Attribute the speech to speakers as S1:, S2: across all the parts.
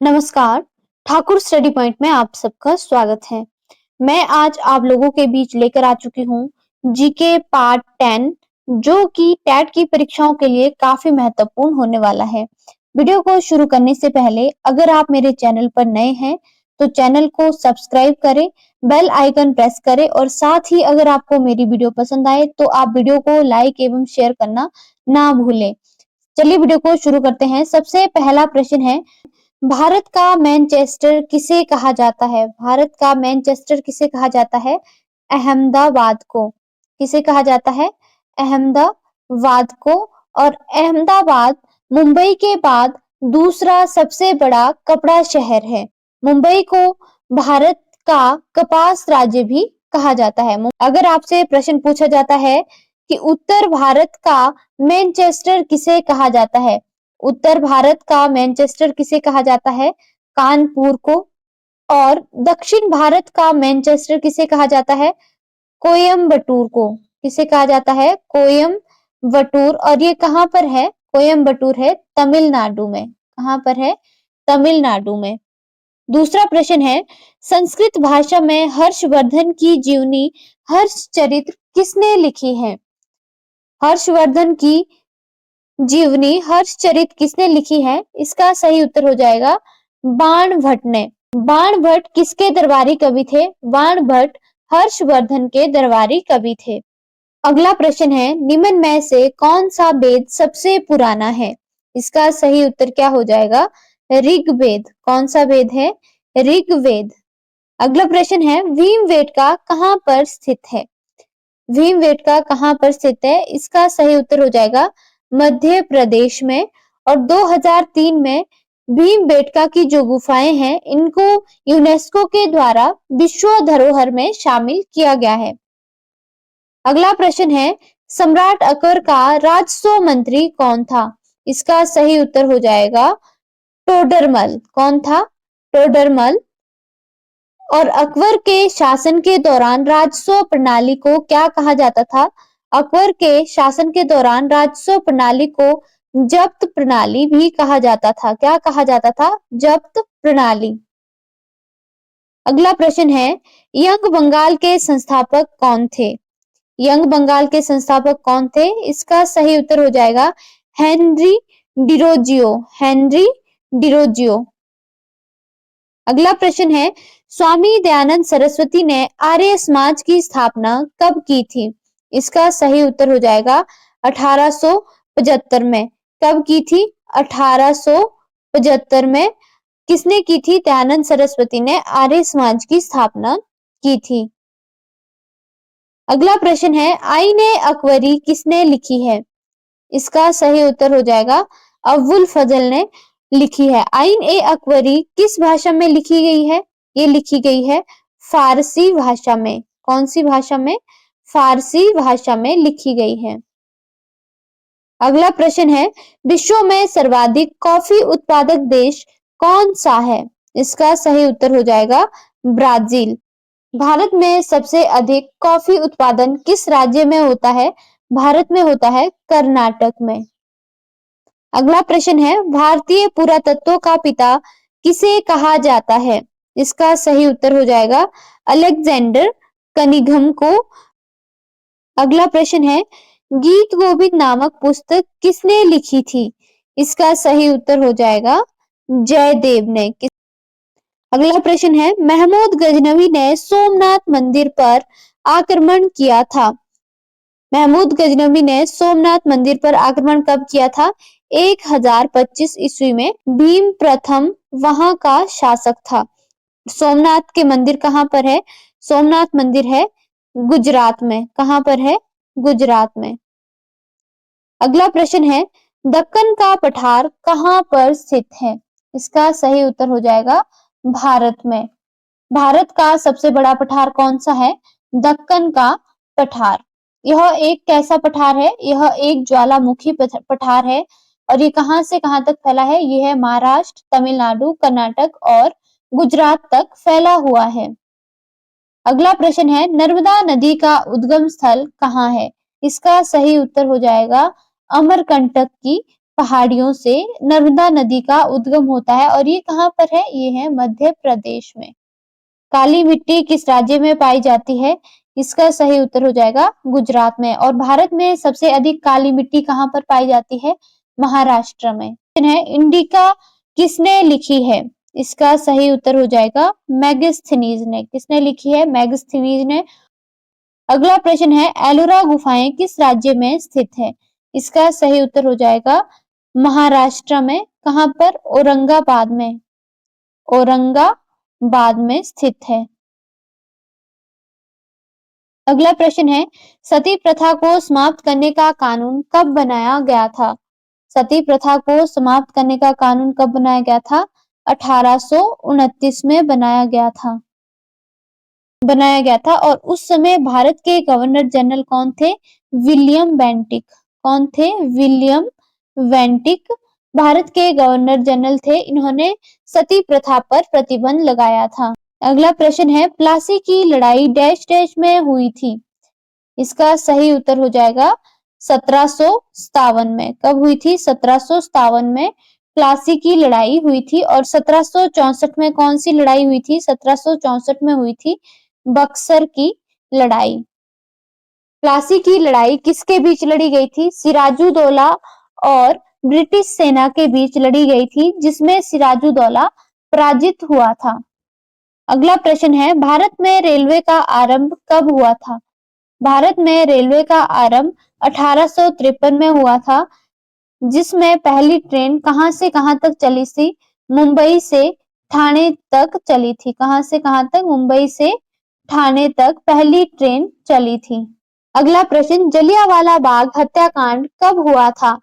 S1: नमस्कार, Thakur study point में आप सबका स्वागत है। मैं आज आप लोगों के बीच लेकर आ चुकी हूँ जीके पार्ट 10 जो कि टेट की परीक्षाओं के लिए काफी महत्वपूर्ण होने वाला है। वीडियो को शुरू करने से पहले अगर आप मेरे चैनल पर नए हैं तो चैनल को सब्सक्राइब करें, बेल आइकन प्रेस करें और साथ ही अगर आपको मेरी वीडियो पसंद आए तो आप वीडियो को लाइक एवं शेयर करना ना भूलें। चलिए वीडियो को शुरू करते हैं। सबसे पहला प्रश्न है, भारत का मैनचेस्टर किसे कहा जाता है? भारत का मैनचेस्टर किसे कहा जाता है? अहमदाबाद को। किसे कहा जाता है? अहमदाबाद को। और अहमदाबाद मुंबई के बाद दूसरा सबसे बड़ा कपड़ा शहर है। मुंबई को भारत का कपास राज्य भी कहा जाता है। अगर आपसे प्रश्न पूछा जाता है कि उत्तर भारत का मैनचेस्टर किसे कहा जाता है? उत्तर भारत का मैनचेस्टर किसे कहा जाता है? कानपुर को। और दक्षिण भारत का मैनचेस्टर किसे कहा जाता है? कोयम्बटूर को। किसे कहा जाता है? कोयम्बटूर। और ये कहाँ पर है? कोयम्बटूर है तमिलनाडु में। कहाँ पर है? तमिलनाडु में। दूसरा प्रश्न है, संस्कृत भाषा में हर्षवर्धन की जीवनी हर्षचरित्र किसने लिखी है? हर्षवर्धन की जीवनी हर्षचरित किसने लिखी है? इसका सही उत्तर हो जाएगा बाणभट्ट ने। बाणभट्ट किसके दरबारी कवि थे? बाणभट्ट हर्षवर्धन के दरबारी कवि थे। अगला प्रश्न है, निम्न में से कौन सा वेद सबसे पुराना है? इसका सही उत्तर क्या हो जाएगा? ऋग्वेद। कौन सा वेद है? ऋग्वेद। अगला प्रश्न है, भीमबेटका कहाँ पर स्थित है? भीमबेटका कहाँ पर स्थित है? इसका सही उत्तर हो जाएगा मध्य प्रदेश में। और 2003 में भीमबेटका की जो गुफाएं हैं इनको यूनेस्को के द्वारा विश्व धरोहर में शामिल किया गया है। अगला प्रश्न है, सम्राट अकबर का राजस्व मंत्री कौन था? इसका सही उत्तर हो जाएगा टोडरमल। कौन था? टोडरमल। और अकबर के शासन के दौरान राजस्व प्रणाली को क्या कहा जाता था? अकबर के शासन के दौरान राजस्व प्रणाली को जब्त प्रणाली भी कहा जाता था। क्या कहा जाता था? जब्त प्रणाली। अगला प्रश्न है, यंग बंगाल के संस्थापक कौन थे? यंग बंगाल के संस्थापक कौन थे? इसका सही उत्तर हो जाएगा हेनरी डिरोजियो। हेनरी डिरोजियो। अगला प्रश्न है, स्वामी दयानंद सरस्वती ने आर्य समाज की स्थापना कब की थी? इसका सही उत्तर हो जाएगा 1875 में। कब की थी? 1875 में। किसने की थी? दयानंद सरस्वती ने आर्य समाज की स्थापना की थी। अगला प्रश्न है, आईने अकबरी किसने लिखी है? इसका सही उत्तर हो जाएगा अबुल फजल ने लिखी है। आइन ए अकबरी किस भाषा में लिखी गई है? ये लिखी गई है फारसी भाषा में। कौन सी भाषा में? फारसी भाषा में लिखी गई है। अगला प्रश्न है, विश्व में सर्वाधिक कॉफी उत्पादक देश कौन सा है? इसका सही उत्तर हो जाएगा ब्राजील। भारत में सबसे अधिक कॉफी उत्पादन किस राज्य में होता है? भारत में होता है कर्नाटक में। अगला प्रश्न है, भारतीय पुरातत्व का पिता किसे कहा जाता है? इसका सही उत्तर हो जाएगा अलेक्जेंडर कनिंघम को। अगला प्रश्न है, गीत गोविंद नामक पुस्तक किसने लिखी थी? इसका सही उत्तर हो जाएगा जयदेव ने। अगला प्रश्न है, महमूद गजनवी ने सोमनाथ मंदिर पर आक्रमण किया था। महमूद गजनवी ने सोमनाथ मंदिर पर आक्रमण कब किया था? 1025 ईस्वी में। भीम प्रथम वहां का शासक था। सोमनाथ के मंदिर कहाँ पर है? सोमनाथ मंदिर है गुजरात में। कहाँ पर है? गुजरात में। अगला प्रश्न है, दक्कन का पठार कहाँ पर स्थित है? इसका सही उत्तर हो जाएगा भारत में। भारत का सबसे बड़ा पठार कौन सा है? दक्कन का पठार। यह एक कैसा पठार है? यह एक ज्वालामुखी पठार है। और ये कहां से कहां तक फैला है? यह महाराष्ट्र, तमिलनाडु, कर्नाटक और गुजरात तक फैला हुआ है। अगला प्रश्न है, नर्मदा नदी का उद्गम स्थल कहाँ है? इसका सही उत्तर हो जाएगा अमरकंटक की पहाड़ियों से नर्मदा नदी का उद्गम होता है और ये कहाँ पर है? ये है मध्य प्रदेश में। काली मिट्टी किस राज्य में पाई जाती है? इसका सही उत्तर हो जाएगा गुजरात में। और भारत में सबसे अधिक काली मिट्टी कहाँ पर पाई जाती है? महाराष्ट्र में। है इंडिका किसने लिखी है? इसका सही उत्तर हो जाएगा मेगास्थनीज ने। किसने लिखी है? मेगास्थनीज ने। अगला प्रश्न है एलोरा गुफाएं किस राज्य में स्थित है? इसका सही उत्तर हो जाएगा महाराष्ट्र में। कहाँ पर? औरंगाबाद में। औरंगाबाद में स्थित है। अगला प्रश्न है सती प्रथा को समाप्त करने का कानून कब बनाया गया था? सती प्रथा को समाप्त करने का कानून कब बनाया गया था? 1829 में बनाया गया था और उस समय भारत के गवर्नर जनरल कौन थे? William Bentinck. कौन थे? विलियम बेंटिक भारत के गवर्नर जनरल थे। इन्होंने सती प्रथा पर प्रतिबंध लगाया था। अगला प्रश्न है प्लासी की लड़ाई डैश डैश में हुई थी? इसका सही उत्तर हो जाएगा 1757 में। कब हुई थी? 1757 में प्लासी की लड़ाई हुई थी। और 1764 में कौन सी लड़ाई हुई थी? 1764 में हुई थी बक्सर की लड़ाई। प्लासी की लड़ाई किसके बीच लड़ी गई थी? सिराजुद्दौला और ब्रिटिश सेना के बीच लड़ी गई थी, जिसमें सिराजुद्दौला पराजित हुआ था। अगला प्रश्न है भारत में रेलवे का आरंभ कब हुआ था? भारत में रेलवे का आरंभ 1853 में हुआ था, जिसमें पहली ट्रेन कहां से कहां तक चली थी? मुंबई से ठाणे तक चली थी। कहां से कहां तक? मुंबई से ठाणे तक पहली ट्रेन चली थी। अगला प्रश्न जलियांवाला बाग हत्याकांड कब हुआ था?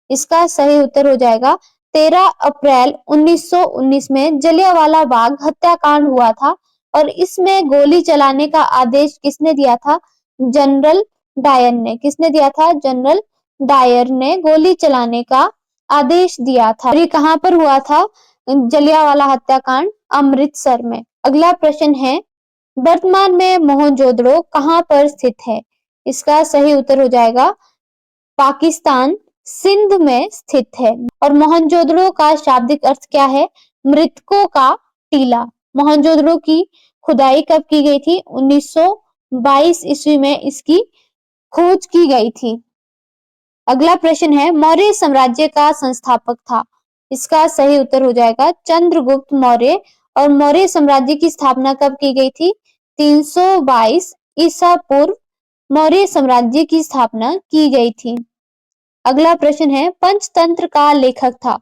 S1: इसका सही उत्तर हो जाएगा 13 अप्रैल 1919 में जलियांवाला बाग हत्याकांड हुआ था और इसमें गोली चलाने का आदेश किसने दिया था? जनरल डायर ने। किसने दिया था? जनरल डायर ने गोली चलाने का आदेश दिया था। ये कहां पर हुआ था जलियांवाला हत्याकांड? अमृतसर में। अगला प्रश्न है वर्तमान में मोहनजोदड़ो कहां पर स्थित है? इसका सही उत्तर हो जाएगा पाकिस्तान सिंध में स्थित है। और मोहनजोदड़ो का शाब्दिक अर्थ क्या है? मृतकों का टीला। मोहनजोदड़ो की खुदाई कब की गई थी? 1922 ईस्वी में इसकी खोज की गई थी। अगला प्रश्न है मौर्य साम्राज्य का संस्थापक था? इसका सही उत्तर हो जाएगा चंद्रगुप्त मौर्य। और मौर्य साम्राज्य की स्थापना कब की गई थी? 322 ईसा पूर्व मौर्य साम्राज्य की स्थापना की गई थी। अगला प्रश्न है पंचतंत्र का लेखक था?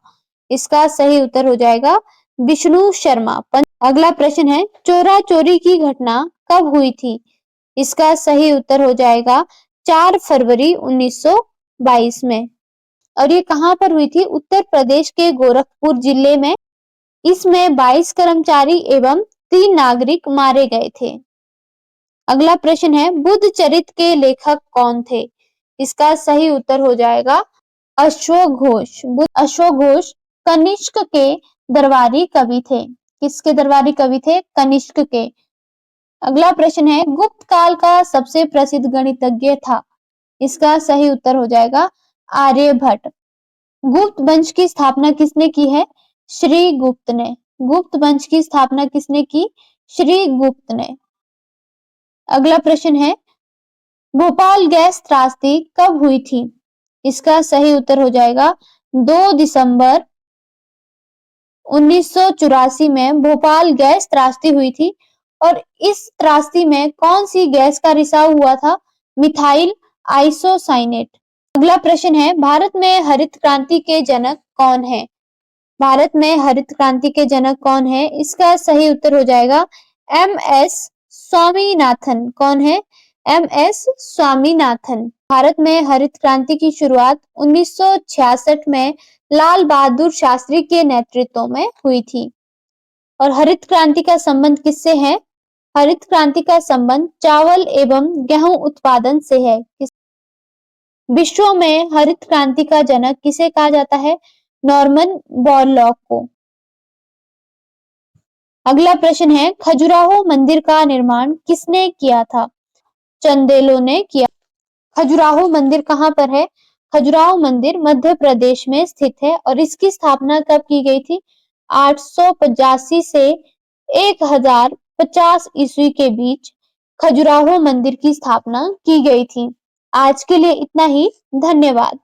S1: इसका सही उत्तर हो जाएगा विष्णु शर्मा। अगला प्रश्न है चोरा चोरी की घटना कब हुई थी? इसका सही उत्तर हो जाएगा 4 फरवरी 1922 में। और ये कहां पर हुई थी? उत्तर प्रदेश के गोरखपुर जिले में। इसमें 22 कर्मचारी एवं 3 नागरिक मारे गए थे। अगला प्रश्न है बुद्ध चरित्र के लेखक कौन थे? इसका सही उत्तर हो जाएगा अश्वघोष। अश्वघोष कनिष्क के दरबारी कवि थे। किसके दरबारी कवि थे? कनिष्क के। अगला प्रश्न है गुप्त काल का सबसे प्रसिद्ध गणितज्ञ था? इसका सही उत्तर हो जाएगा आर्यभट्ट। गुप्त वंश की स्थापना किसने की है? श्री गुप्त ने। गुप्त वंश की स्थापना किसने की? श्री गुप्त ने। अगला प्रश्न है भोपाल गैस त्रासदी कब हुई थी? इसका सही उत्तर हो जाएगा 2 दिसंबर 1984 में भोपाल गैस त्रासदी हुई थी। और इस त्रासदी में कौन सी गैस का रिसाव हुआ था? Methyl isocyanate. अगला प्रश्न है भारत में हरित क्रांति के जनक कौन है? भारत में हरित क्रांति के जनक कौन है? इसका सही उत्तर हो जाएगा एम एस स्वामीनाथन। कौन है? M S Swaminathan. भारत में हरित क्रांति की शुरुआत 1966 में लाल बहादुर शास्त्री के नेतृत्व में हुई थी। और हरित क्रांति का संबंध किससे है? हरित क्रांति का संबंध चावल एवं गेहूं उत्पादन से है। विश्व में हरित क्रांति का जनक किसे कहा जाता है? नॉर्मन बोरलॉग को। अगला प्रश्न है खजुराहो मंदिर का निर्माण किसने किया था? चंदेलों ने किया। खजुराहो मंदिर कहां पर है? खजुराहो मंदिर मध्य प्रदेश में स्थित है और इसकी स्थापना कब की गई थी? 885 से 1050 ईस्वी के बीच खजुराहो मंदिर की स्थापना की गई थी। आज के लिए इतना ही। धन्यवाद।